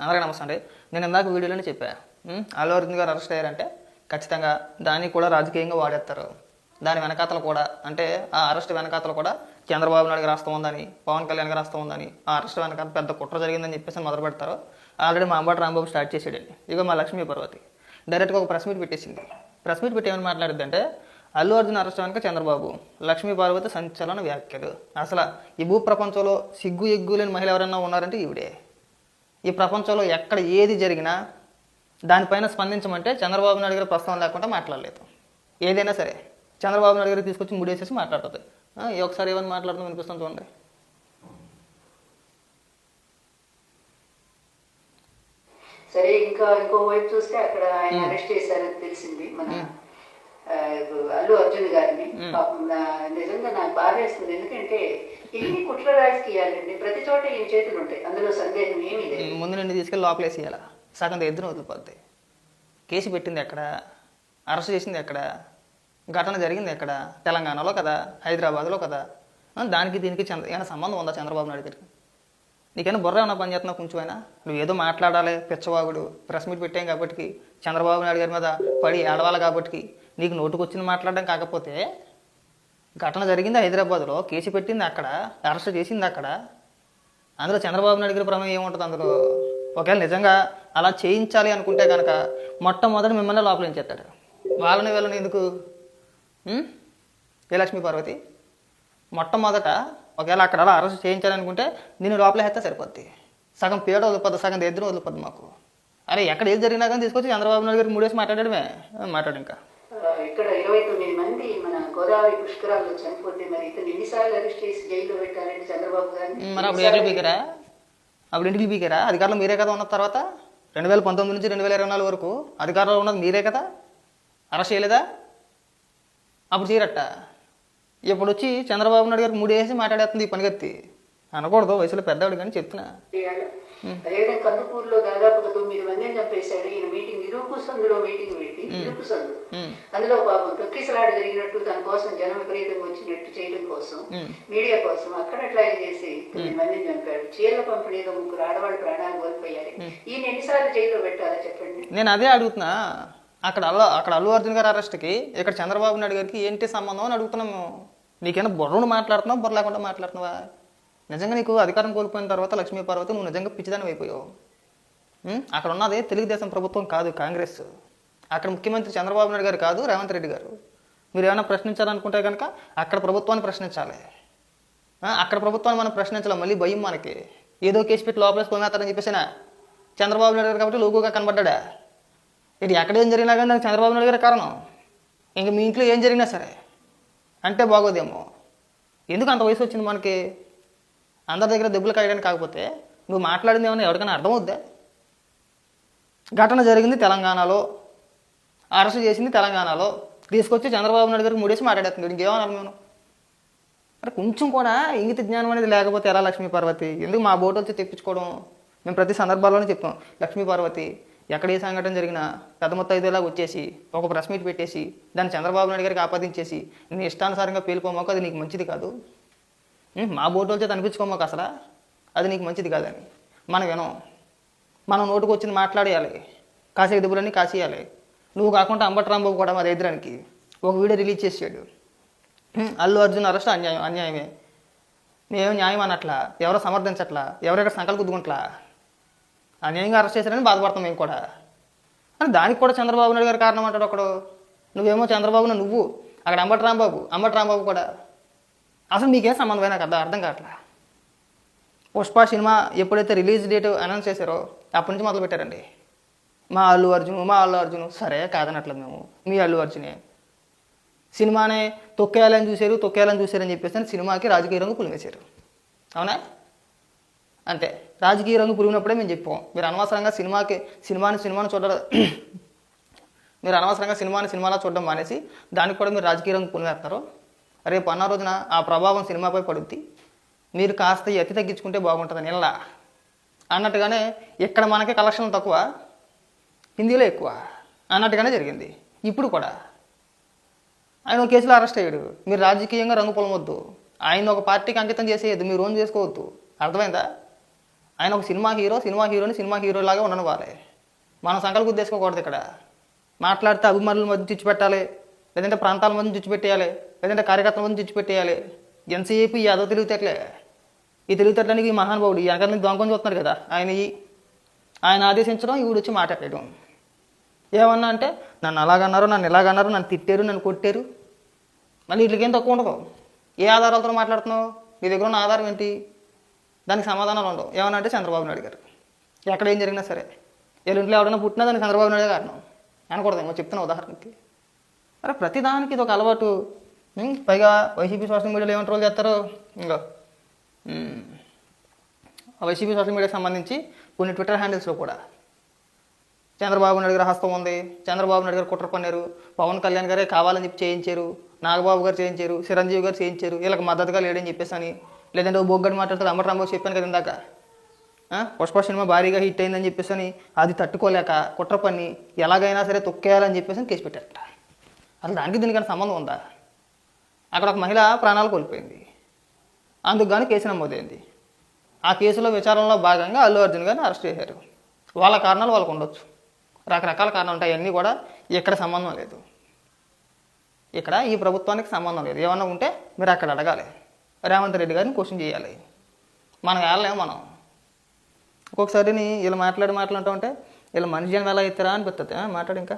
అందరికీ నమస్తే అండి. నేను ఇందాక వీడియోలోనే చెప్పా, అల్లు అర్జున్ గారు అరెస్ట్ అయ్యారంటే ఖచ్చితంగా దాన్ని కూడా రాజకీయంగా వాడేస్తారు. దాని వెనకాతలు కూడా అంటే ఆ అరెస్ట్ వెనకాతలు కూడా చంద్రబాబు నాయుడు గారు రాస్తూ ఉందని, పవన్ కళ్యాణ్ గారు రాస్తూ ఉందని, ఆ అరెస్ట్ వెనకాల పెద్ద కుట్ర జరిగిందని చెప్పేసి మొదలు పెడతారు. ఆల్రెడీ మా అంబటి రాంబాబు స్టార్ట్ చేసాడండి. ఇక మా లక్ష్మీ పార్వతి డైరెక్ట్గా ఒక ప్రెస్ మీట్ పెట్టేసింది. ప్రెస్ మీట్ పెట్టి ఏమని మాట్లాడిద్దంటే, అల్లు అర్జున్ అరెస్ట్ వెనక చంద్రబాబు, లక్ష్మీ పార్వతి సంచలన వ్యాఖ్యలు. అసలు ఈ భూ ప్రపంచంలో సిగ్గు ఎగ్గు లేని మహిళ ఎవరైనా ఉన్నారంటే ఈవిడే. ఈ ప్రపంచంలో ఎక్కడ ఏది జరిగినా దానిపైన స్పందించమంటే చంద్రబాబు నాయుడు గారు ప్రస్తావన లేకుండా మాట్లాడలేదు. ఏదైనా సరే చంద్రబాబు నాయుడు గారికి తీసుకొచ్చి ముడేసేసి మాట్లాడుతుంది. ఒకసారి ఏమని మాట్లాడుతుందో వినిపిస్తుంది చూడండి. సరే, ఇంకో వైపు చూస్తే అక్కడ ఆయన అరెస్ట్ చేశారని తెలిసింది మన అల్లు అర్జున్ గారిని. నిజంగా నాకు బాధేస్తుంది. ఎందుకంటే ఇన్ని కుట్ర రాజకీయాలండి, ప్రతి చోట ఈ చేతులు ఉంటాయి, అందులో సందేహం ఏమీ లేదు. ముందు నిన్ను తీసుకెళ్ళి లోపలేసేయాల, సగం ఎదురు వదిలిపోద్ది. కేసు పెట్టింది ఎక్కడ, అరెస్ట్ చేసింది ఎక్కడ, ఘటన జరిగింది ఎక్కడ? తెలంగాణలో కదా, హైదరాబాద్లో కదా. దానికి దీనికి ఏమైనా సంబంధం ఉందా చంద్రబాబు నాయుడు గారికి? నీకైనా బుర్ర ఏమైనా పని చేస్తున్నావు కొంచెం అయినా? నువ్వు ఏదో మాట్లాడాలి, పిచ్చవాగుడు, ప్రెస్ మీట్ పెట్టాం కాబట్టి, చంద్రబాబు నాయుడు గారి మీద పడి ఏడవాలి కాబట్టి నీకు నోటుకు వచ్చింది మాట్లాడడం. కాకపోతే ఘటన జరిగింది హైదరాబాద్లో, కేసు పెట్టింది అక్కడ, అరెస్ట్ చేసింది అక్కడ. అందులో చంద్రబాబు నాయుడు గారి ప్రమేయం ఏముంటుంది అందులో? ఒకవేళ నిజంగా అలా చేయించాలి అనుకుంటే కనుక మొట్టమొదటి మిమ్మల్ని లోపలించేస్తాడు. వాళ్ళని వీళ్ళని ఎందుకు? ఏ లక్ష్మీ పార్వతి, మొట్టమొదట ఒకవేళ అక్కడ అలా అరెస్ట్ చేయించాలనుకుంటే నేను లోపల వేస్తే సరిపోద్ది. సగం పీడ వదిలిపోద్ది, సగం ఎదురు వదిలిపోద్ది మాకు. అరే ఎక్కడ ఏది జరిగినా కానీ తీసుకొచ్చి చంద్రబాబు నాయుడు గారికి మూడేసి మాట్లాడమే మాట్లాడు. ఇంకా ఇక్కడ 29 మంది మన గోదావరి పుష్కరాల్లో చనిపోతే మరి ఇతను ఎన్నిసార్లు అరెస్ట్ చేసి జైల్లో పెట్టాలంటే చంద్రబాబు గారిని? మరి అప్పుడు ఎక్కడ పీకారా? అప్పుడు ఇంటికి పీకారా? అధికారంలో మీరే కదా ఉన్న తర్వాత 2019 నుంచి 2024 వరకు అధికారంలో ఉన్నది మీరే కదా. అరెస్ట్ చేయలేదా? అప్పుడు చేయరట్ట. ఇప్పుడు వచ్చి చంద్రబాబు నాయుడు గారికి మూడేసి మాట్లాడేస్తుంది ఈ పనిగత్తి. అనకూడదు, వయసులో పెద్దవాడు కానీ చెప్తున్నా. అదేవిధంగా కందుకూరులో దాదాపుగా 9 మందిని చంపేశాడు ఈయన. మీటింగ్ ఇరుకు సందులో మీటింగ్ పెట్టి, ఇరుకు సందు అందులో పాపం తొక్కిసలాట జరిగినట్టు తన కోసం జనం విపరీతంగా వచ్చినట్టు చేయడం కోసం, మీడియా కోసం అక్కడ అట్లా చేసి 9 మందిని చంపాడు. చీరల పంపిణీలో 3 ఆడవాళ్ళు ప్రాణాలు కోల్పోయారు. ఈయన ఎన్నిసార్లు జైల్లో పెట్టాలో చెప్పండి. నేను అదే అడుగుతున్నా. అక్కడ అల్లు అర్జున్ గారి అరెస్ట్కి ఇక్కడ చంద్రబాబు నాయుడు గారికి ఏంటి సంబంధం అని అడుగుతున్నాము. నీకైనా బుర్రను మాట్లాడుతున్నావు, బుర్ర లేకుండా మాట్లాడుతున్నావా? నిజంగా నీకు అధికారం కోల్పోయిన తర్వాత లక్ష్మీ పార్వతి నువ్వు నిజంగా పిచ్చిదాని అయిపోయావు. అక్కడ ఉన్నది తెలుగుదేశం ప్రభుత్వం కాదు, కాంగ్రెస్. అక్కడ ముఖ్యమంత్రి చంద్రబాబు నాయుడు గారు కాదు, రేవంత్ రెడ్డి గారు. మీరు ఏమైనా ప్రశ్నించాలనుకుంటే కనుక అక్కడ ప్రభుత్వాన్ని ప్రశ్నించాలి. అక్కడ ప్రభుత్వాన్ని మనం ప్రశ్నించాలి. మళ్ళీ భయం మనకి. ఏదో కేసు పెట్టి లోపలేసి కొనేస్తారని చెప్పేసినా చంద్రబాబు నాయుడు గారు కాబట్టి లోకుగా కనబడ్డా. ఇటు ఎక్కడ ఏం జరిగినా కానీ దానికి చంద్రబాబు నాయుడు గారి కారణం. ఇంక మీ ఇంట్లో ఏం జరిగినా సరే అంటే బాగోదేమో. ఎందుకు అంత వయసు వచ్చింది మనకి? అందరి దగ్గర దెబ్బలు కాయడానికి. కాకపోతే నువ్వు మాట్లాడింది ఏమన్నా ఎవరికైనా అర్థమవుద్దా? ఘటన జరిగింది తెలంగాణలో, అరెస్ట్ చేసింది తెలంగాణలో, తీసుకొచ్చి చంద్రబాబు నాయుడు గారికి మూడేసి మాట్లాడేస్తుంది. ఇంకేమన్నా మేము అంటే కొంచెం కూడా ఇంగిత జ్ఞానం అనేది లేకపోతే ఎలా లక్ష్మీ పార్వతి? ఎందుకు మా బోటు వచ్చి తెప్పించుకోవడం? మేము ప్రతి సందర్భాల్లోనే చెప్తాం, లక్ష్మీ పార్వతి ఎక్కడ ఏ సంఘటన జరిగినా పెద్ద మొత్తం ఐదేలాగా వచ్చేసి ఒక ప్రెస్ మీట్ పెట్టేసి దాన్ని చంద్రబాబు నాయుడు గారికి ఆపాదించేసి నీ ఇష్టానుసారంగా పేలిపోమాకు, అది నీకు మంచిది కాదు. మా బోటు వచ్చి అనిపించుకోమాకు, అసలు అది నీకు మంచిది కాదని మనం వినం. మనం నోటుకు వచ్చింది మాట్లాడేయాలి, కాసే దిబ్బులన్నీ కాసేయాలి. నువ్వు కాకుండా అంబటి రాంబాబు కూడా మా దగ్గరానికి ఒక వీడియో రిలీజ్ చేసాడు. అల్లు అర్జున్ అరెస్ట్ అన్యాయమే, మేమేం న్యాయం అనట్లా, ఎవరో సమర్థించట్లా, ఎవరెక్కడ సంకలు కుద్దుకుంట్లా, అన్యాయంగా అరెస్ట్ చేశారని బాధపడతాం మేము కూడా. అని దానికి కూడా చంద్రబాబు నాయుడు గారు కారణం అంటాడు ఒకడు. నువ్వేమో చంద్రబాబు నువ్వు, అక్కడ అంబటి రాంబాబు కూడా. అసలు మీకేం సంబంధం నాకు అర్థం కావట్లా. పుష్ప సినిమా ఎప్పుడైతే రిలీజ్ డేట్ అనౌన్స్ చేశారో అప్పటి నుంచి మొదలు పెట్టారండి. మా అల్లు అర్జున్ సరే కాదనట్లేదు మేము, మీ అల్లు అర్జునే. సినిమానే తొక్కేయాలని చూశారని చెప్పేసి సినిమాకి రాజకీయ రంగు పులిమేశారు. అవునా? అంతే, రాజకీయ రంగు పులిగినప్పుడే మేము చెప్పాం. మీరు అనవసరంగా సినిమాని చూడడం, మీరు అనవసరంగా సినిమాలా చూడడం మానేసి దానికి కూడా మీరు రాజకీయ రంగు పులిమేస్తారు. రేపు అన్న రోజున ఆ ప్రభావం సినిమాపై పడుద్ది. మీరు కాస్త ఎత్తి తగ్గించుకుంటే బాగుంటుందని ఇలా అన్నట్టుగానే ఇక్కడ మనకి కలెక్షన్లు తక్కువ, హిందీలో ఎక్కువ అన్నట్టుగానే జరిగింది. ఇప్పుడు కూడా ఆయన ఒక కేసులో అరెస్ట్ అయ్యాడు. మీరు రాజకీయంగా రంగు పొలమొద్దు, ఆయన ఒక పార్టీకి అంకితం చేసేయద్దు, మీరు ఓన్ చేసుకోవద్దు. అర్థమైందా? ఆయన ఒక సినిమా హీరోని సినిమా హీరోలాగా ఉండనివ్వాలి. మనం సంకల్ప గుద్దేసుకోకూడదు ఇక్కడ. మాట్లాడితే అభిమానుల మధ్య చిచ్చుపెట్టాలి, లేదంటే ప్రాంతాల మధ్య చిచ్చుపెట్టేయాలి, లేదంటే కార్యకర్తల మధ్య చిచ్చుపెట్టేయాలి. ఎంతసేపు ఈ అదో తెలివితేటలే. ఈ తెలివితేటలనికి ఈ మహానుభావుడు ఈ వెనకాల నుంచి దొంగకొని చూస్తున్నాడు కదా, ఆయన ఆదేశించడం, ఈవిడ వచ్చి మాట్లాడేయడం. ఏమన్నా అంటే నన్ను అలాగన్నారు, నన్ను ఇలాగన్నారు, నన్ను తిట్టారు, నన్ను కొట్టారు. మళ్ళీ వీటికేం తక్కువ ఉండదు. ఏ ఆధారాలతో మాట్లాడుతున్నావు? నీ దగ్గర ఉన్న ఆధారం ఏంటి? దానికి సమాధానాలు ఉండవు. ఏమన్నా అంటే చంద్రబాబు నాయుడు గారు ఎక్కడ ఏం జరిగినా సరే, వీళ్ళ ఎవరైనా పుట్టినా దానికి చంద్రబాబు నాయుడు కారణం అనకూడదేమో చెప్తున్నా ఉదాహరణకి. అరే ప్రతిదానికి ఇది ఒక అలవాటు. పైగా వైసీపీ సోషల్ మీడియాలో ఏమైనా ట్రోల్ చేస్తారో, ఇంకా వైసీపీ సోషల్ మీడియాకి సంబంధించి కొన్ని ట్విట్టర్ హ్యాండిల్స్లో కూడా చంద్రబాబు నాయుడు గారి హస్తం ఉంది, చంద్రబాబు నాయుడు గారు కుట్ర పన్నారు, పవన్ కళ్యాణ్ గారే కావాలని చెప్పి చేయించారు, నాగబాబు గారు చేయించారు, చిరంజీవి గారు చేయించారు, వీళ్ళకి మద్దతుగా లేడని చెప్పేసి అని, లేదంటే బొగ్గడి మాట్లాడుతుంది అంబటి రాంబాబు చెప్పాను కదా ఇందాక, పుష్ప సినిమా భారీగా హిట్ అయిందని చెప్పేసి అని అది తట్టుకోలేక కుట్ర పని ఎలాగైనా సరే తొక్కేయాలని చెప్పేసి అని కేసు పెట్టారట. అసలు దానికి దీనికైనా సంబంధం ఉందా? అక్కడ ఒక మహిళ ప్రాణాలు కోల్పోయింది, అందుకు గాను కేసు నమోదైంది. ఆ కేసులో విచారణలో భాగంగా అల్లు అర్జున్ గారిని అరెస్ట్ చేశారు. వాళ్ళ కారణాలు వాళ్ళకు ఉండొచ్చు, రకరకాల కారణాలు ఉంటాయి. అన్నీ కూడా ఇక్కడ సంబంధం లేదు. ఇక్కడ ఈ ప్రభుత్వానికి సంబంధం లేదు. ఏమన్నా ఉంటే మీరు అక్కడ అడగాలి, రేవంత్ రెడ్డి గారిని క్వశ్చన్ చేయాలి. మనం వెళ్ళలేము. మనం ఒక్కొక్కసారి వీళ్ళు మాట్లాడుతూ ఉంటే వీళ్ళు మనిషి జనం ఎలా అవుతారా అనిపిస్తుంది. మాట్లాడు ఇంకా.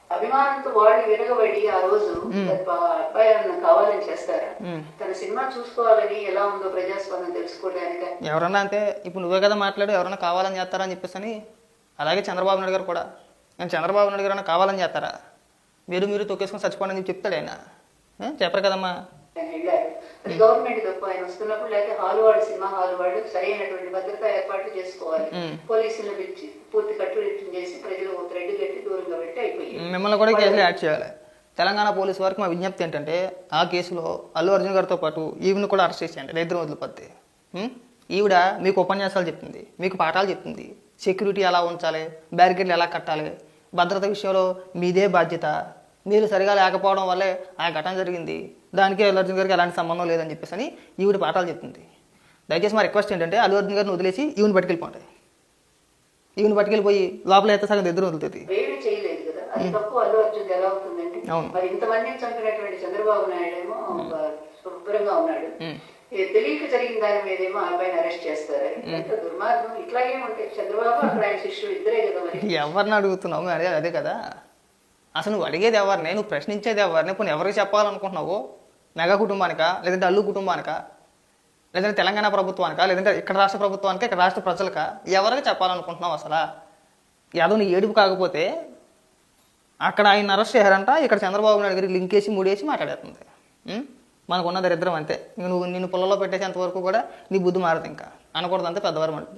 అభిమానంతో వాళ్ళు విరగబడి ఆ రోజు అబ్బాయి కావాలని చేస్తారా? తన సినిమా చూసుకోవాలని ఎలా ఉందో ప్రజాస్వామ్యం తెలుసుకోవడానికి. ఎవరన్నా అంతే. ఇప్పుడు నువ్వే కదా మాట్లాడు, ఎవరన్నా కావాలని చేస్తారా అని చెప్పేసి అని. అలాగే చంద్రబాబు నాయుడు గారు కూడా, నేను చంద్రబాబు నాయుడు గారు కావాలని చేస్తారా, మీరు తొక్కేసుకొని చచ్చిపోండి అని చెప్తాడు ఆయన. చెప్పరు కదమ్మా. అది గవర్నమెంట్ తప్పు. ఆయన వస్తున్నప్పుడు లేకపోతే హాల్ వాడు, సినిమా హాల్ వాడు సరైనటువంటి భద్రతా ఏర్పాట్లు చేసుకోవాలి. పోలీసులను పిలిచి పూర్తి కట్టుదిట్టం చేసి ప్రజలు థ్రెడ్ కట్టి దూరంగా పెట్టి అయిపోయింది. మిమ్మల్ని కూడా కేసులో యాడ్ చేయాలి. తెలంగాణ పోలీసు వారికి మా విజ్ఞప్తి ఏంటంటే ఆ కేసులో అల్లు అర్జున్ గారితో పాటు ఈవిని కూడా అరెస్ట్ చేసేయండి. ఇద్దరు వదిలిపోతే. ఈవిడ మీకు ఉపన్యాసాలు చెప్తుంది, మీకు పాఠాలు చెప్తుంది, సెక్యూరిటీ ఎలా ఉంచాలి, బ్యారికేడ్లు ఎలా కట్టాలి, భద్రత విషయంలో మీదే బాధ్యత, మీరు సరిగా లేకపోవడం వల్లే ఆ ఘటన జరిగింది, దానికి అల్లు అర్జున్ గారికి ఎలాంటి సంబంధం లేదని చెప్పేసి అని ఈవిడ పాఠాలు చెప్తుంది. దయచేసి మా రిక్వెస్ట్ ఏంటంటే అల్లు అర్జున్ గారిని వదిలేసి ఈవిని పట్టుకెళ్ళిపోండి. ఈవిని పట్టుకెళ్ళిపోయి లోపల అయితే సగం ఎదురు వదులుతుంది. చేయలేదు కదా, అది తప్పు. అల్లు అర్జున్ ఎలా అవుతుందండి? మరి ఇంతమందిని చంపినటువంటి చంద్రబాబు నాయుడు ఏమో శుభ్రంగా ఉన్నాడు, తెలియక జరిగిన దాని మీదేమో అబ్బాయిని అరెస్ట్ చేస్తారు. ఎంత దుర్మార్గం. ఇట్లాగే ఉంటాయి. చంద్రబాబు అక్కడ ఆయన శిష్యుడు ఇద్దరే కదా. మరి ఎవరిని అడుగుతున్నావు? అదే కదా అసలు. నువ్వు అడిగేది ఎవరిని, నువ్వు ప్రశ్నించేది ఎవరిని? ఇప్పుడు ఎవరికి చెప్పాలనుకుంటున్నావు? మెగా కుటుంబానికా, లేదంటే అల్లు కుటుంబానికా, లేదంటే తెలంగాణ ప్రభుత్వానికా, లేదంటే ఇక్కడ రాష్ట్ర ప్రభుత్వానికా, ఇక్కడ రాష్ట్ర ప్రజలకా? ఎవరికి చెప్పాలనుకుంటున్నావు అసలు? ఏదో నీ ఏడుపు కాకపోతే అక్కడ ఆయన అరెస్ట్ చేశారంట, ఇక్కడ చంద్రబాబు నాయుడు గారికి లింక్ వేసి మూడేసి మాట్లాడేస్తుంది. మనకున్న దరిద్రం అంతే. నిన్ను పుల్లలో పెట్టేసేంత వరకు కూడా నీ బుద్ధి మారదు. ఇంకా అనకూడదు అంతే పెద్దవారు మనకు.